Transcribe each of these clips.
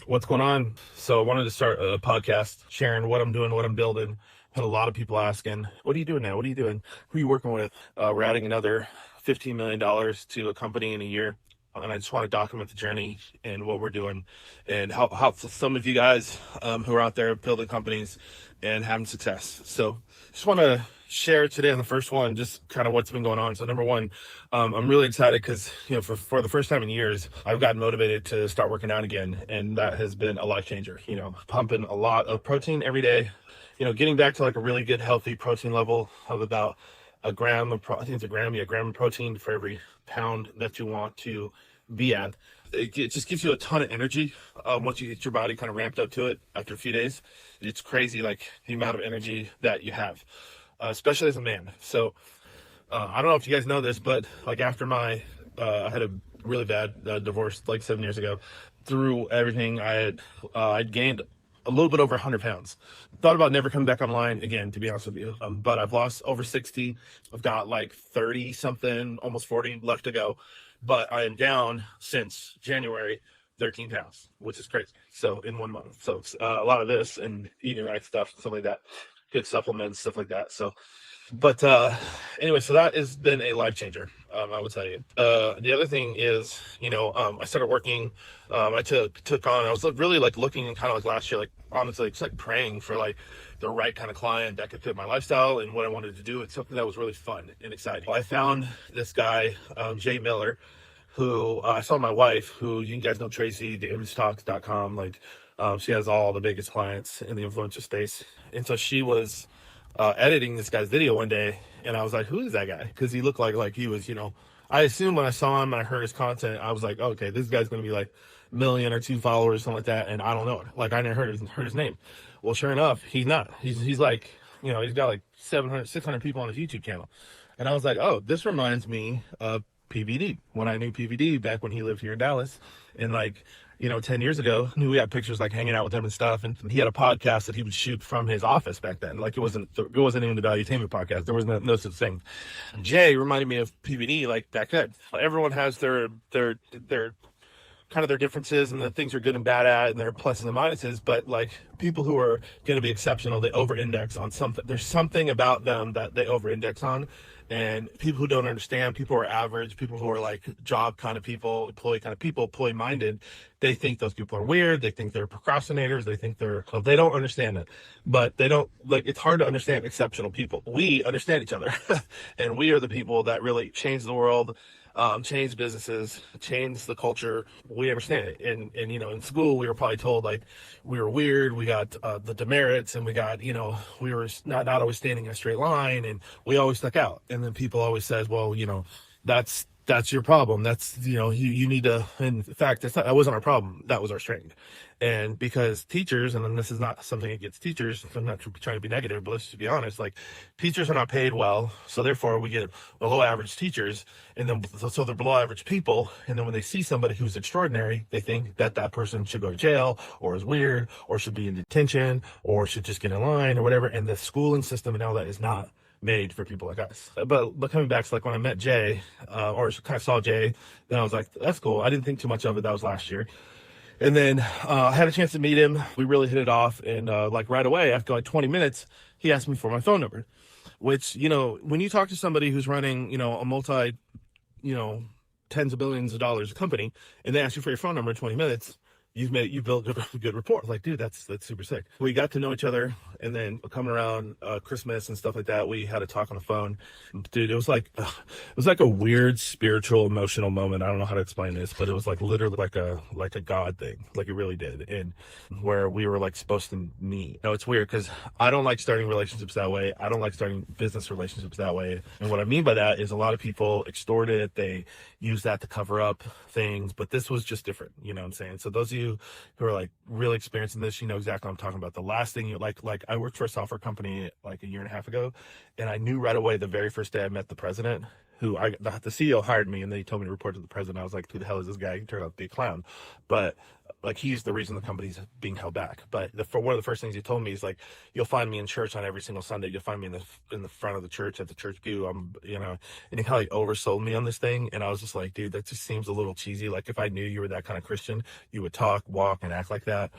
What's going on? So I wanted to start a podcast sharing what I'm doing, what I'm building. Had a lot of people asking, what are you doing now? What are you doing? Who are you working with? We're adding another $15 million to a company in a year. And I just want to document the journey and what we're doing and how some of you guys who are out there building companies and having success. So just want to share today on the first one, just kind of what's been going on. So number one, I'm really excited because, for the first time in years, I've gotten motivated to start working out again. And that has been a life changer, pumping a lot of protein every day, getting back to like a really good, healthy protein level of about a gram of, I think it's a gram of protein for every pound that you want to be at. It just gives you a ton of energy once you get your body kind of ramped up to it after a few days. It's crazy, like the amount of energy that you have, especially as a man. So I don't know if you guys know this, but like after I had a really bad divorce like 7 years ago. Through everything, I'd gained a little bit over 100 pounds. Thought about never coming back online again, to be honest with you. But I've lost over 60. I've got like 30 something, almost 40 left to go. But I am down since January 13 pounds, which is crazy. So in 1 month. So it's a lot of this and eating right stuff, stuff like that, good supplements, stuff like that. So, but anyway, so that has been a life changer. I would tell you. The other thing is, I started working. I took on. I was really like looking and kind of like last year, like honestly, it's like praying for like the right kind of client that could fit my lifestyle and what I wanted to do. It's something that was really fun and exciting. I found this guy, Jay Miller, who I saw my wife, who you guys know, Tracy, theimagtalks.com. Like, she has all the biggest clients in the influencer space, and so she was editing this guy's video one day, and I was like, who is that guy? Because he looked like he was, I assumed when I saw him and I heard his content, I was like, okay, this guy's going to be like a million or two followers, something like that, and I don't know it. Like, I never heard his name. Well, sure enough, he's not. He's like, he's got like 700, 600 people on his YouTube channel. And I was like, oh, this reminds me of PVD. When I knew PVD back when he lived here in Dallas, and like, 10 years ago, we had pictures like hanging out with him and stuff. And he had a podcast that he would shoot from his office back then. Like it wasn't even the Valuetainment podcast. There was no such thing. Jay reminded me of PVD like back then. Everyone has their kind of their differences and the things they're good and bad at and their pluses and minuses, but like people who are going to be exceptional, they over-index on something. There's something about them that they over-index on. And people who don't understand, people who are average, people who are like job kind of people, employee minded, they think those people are weird. They think they're procrastinators. They think they don't understand it, but they don't it's hard to understand exceptional people. We understand each other and we are the people that really change the world, change businesses, change the culture. We understand it. And in school, we were probably told like we were weird. We got the demerits, and we got, we were not always standing in a straight line, and we always stuck out. And then people always says, well, that's your problem. That's, you need to, in fact, that wasn't our problem. That was our strength. And because teachers, and then this is not something against teachers, I'm not trying to be negative, but let's just be honest, like teachers are not paid well. So therefore we get below average teachers, and then, so they're below average people. And then when they see somebody who's extraordinary, they think that person should go to jail or is weird or should be in detention or should just get in line or whatever. And the schooling system and all that is not made for people like us. But coming back to like when I met Jay, or kind of saw Jay, then I was like, that's cool. I didn't think too much of it. That was last year. And then I had a chance to meet him. We really hit it off. And like right away, after like 20 minutes, he asked me for my phone number, which, when you talk to somebody who's running, a multi, tens of billions of dollars company, and they ask you for your phone number in 20 minutes, you built a good rapport. Like, dude, that's super sick. We got to know each other, and then coming around Christmas and stuff like that, we had a talk on the phone. Dude, it was like a weird spiritual, emotional moment. I don't know how to explain this, but it was like literally like a God thing. Like it really did. And where we were like supposed to meet. It's weird because I don't like starting relationships that way. I don't like starting business relationships that way. And what I mean by that is a lot of people extort it. They use that to cover up things, but this was just different. You know what I'm saying? So those of you who are like really experiencing this, you know exactly what I'm talking about. The last thing like I worked for a software company like a year and a half ago, and I knew right away the very first day I met the president, who the CEO hired me, and then he told me to report to the president. I was like, who the hell is this guy? He turned out to be a clown. But like he's the reason the company's being held back. But for one of the first things he told me is like, you'll find me in church on every single Sunday. You'll find me in the front of the church at the church pew. And he kind of like oversold me on this thing. And I was just like, dude, that just seems a little cheesy. Like if I knew you were that kind of Christian, you would talk, walk, and act like that.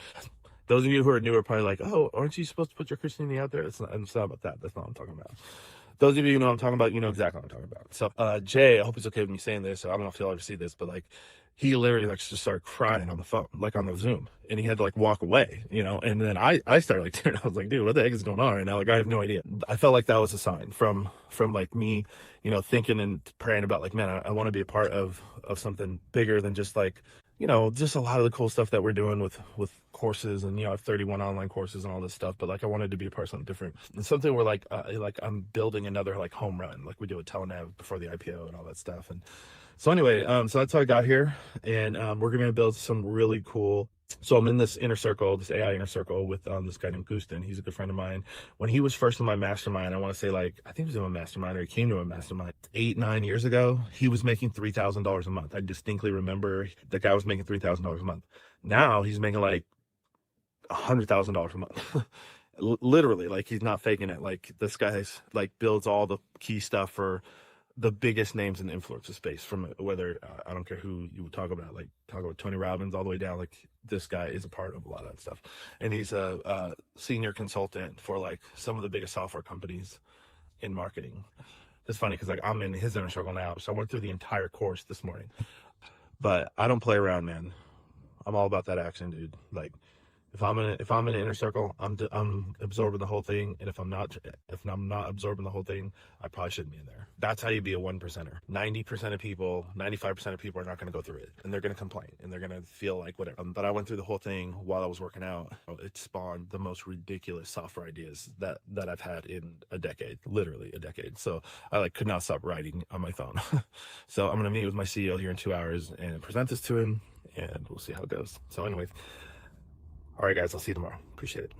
Those of you who are new are probably like, oh, aren't you supposed to put your Christianity out there? It's not about that. That's not what I'm talking about. Those of you who know what I'm talking about, you know exactly what I'm talking about. So, Jay, I hope it's okay with me saying this. So I don't know if you'll ever see this, but like, he literally like just started crying on the phone, like on the Zoom, and he had to like walk away, and then I started like tearing. I was like, dude, what the heck is going on right now? Like, I have no idea. I felt like that was a sign from like me, thinking and praying about like, man, I want to be a part of something bigger than just like, just a lot of the cool stuff that we're doing with courses, and I have 31 online courses and all this stuff, but like I wanted to be a part of something different and something where like I'm building another like home run like we do with Telenav before the IPO and all that stuff. And so anyway, so that's how I got here, and we're gonna build some really cool. So I'm in this inner circle, this AI inner circle with this guy named Gustin. He's a good friend of mine. When he was first in my mastermind, I want to say like, I think he was in my mastermind or he came to a mastermind 8-9 years ago. He was making $3,000 a month. I distinctly remember the guy was making $3,000 a month. Now he's making like $100,000 a month. Literally, like he's not faking it. Like this guy's like builds all the key stuff for the biggest names in the influencer space, from whether I don't care who you would talk about, like talk about Tony Robbins all the way down. Like this guy is a part of a lot of that stuff, and he's a senior consultant for like some of the biggest software companies in marketing. It's funny because like I'm in his inner circle now, so I went through the entire course this morning. But I don't play around, man. I'm all about that action, dude. Like if I'm in an inner circle, I'm absorbing the whole thing, and if I'm not absorbing the whole thing, I probably shouldn't be in there. That's how you be a 1%er. 90% of people, 95% of people are not going to go through it, and they're going to complain, and they're going to feel like whatever. But I went through the whole thing while I was working out. It spawned the most ridiculous software ideas that I've had in a decade, literally a decade. So I like could not stop writing on my phone. So I'm going to meet with my CEO here in 2 hours and present this to him, and we'll see how it goes. So anyways. All right, guys, I'll see you tomorrow. Appreciate it.